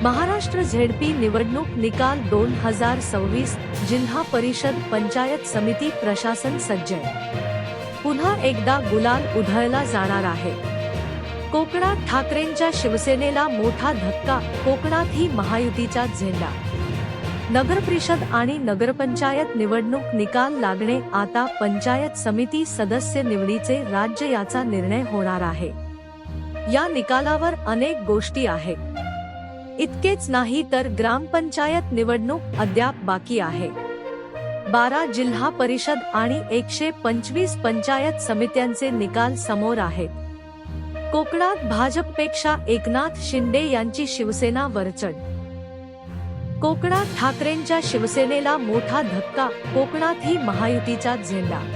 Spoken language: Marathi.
महाराष्ट्र झेडपी निवडणूक निकाल 2026 जिल्हा परिषद पंचायत समिती प्रशासन सज्ज. पुन्हा एकदा गुलाल उधळला जाणार आहे. कोकणात ठाकरेंच्या शिवसेनेला मोठा धक्का, कोकणातही महायुतीचा झेंडा. नगरपरिषद आणि नगरपंचायत निवडणूक निकाल लागणे, आता पंचायत समिती सदस्य निवडीचे राज्य याचा निर्णय होणार आहे. या निकालावर अनेक गोष्टी आहेत. इतकेच नाही तर ग्रामपंचायत निवडणूक अद्याप बाकी आहे. 12 जिल्हा परिषद आणि 125 पंचायत समित्यांचे निकाल समोर आहेत. कोकणात भाजपपेक्षा एकनाथ शिंदे यांची शिवसेना वरचढ. कोकणात ठाकरेंच्या शिवसेनेला मोठा धक्का, कोकणातही महायुतीचा झेंडा.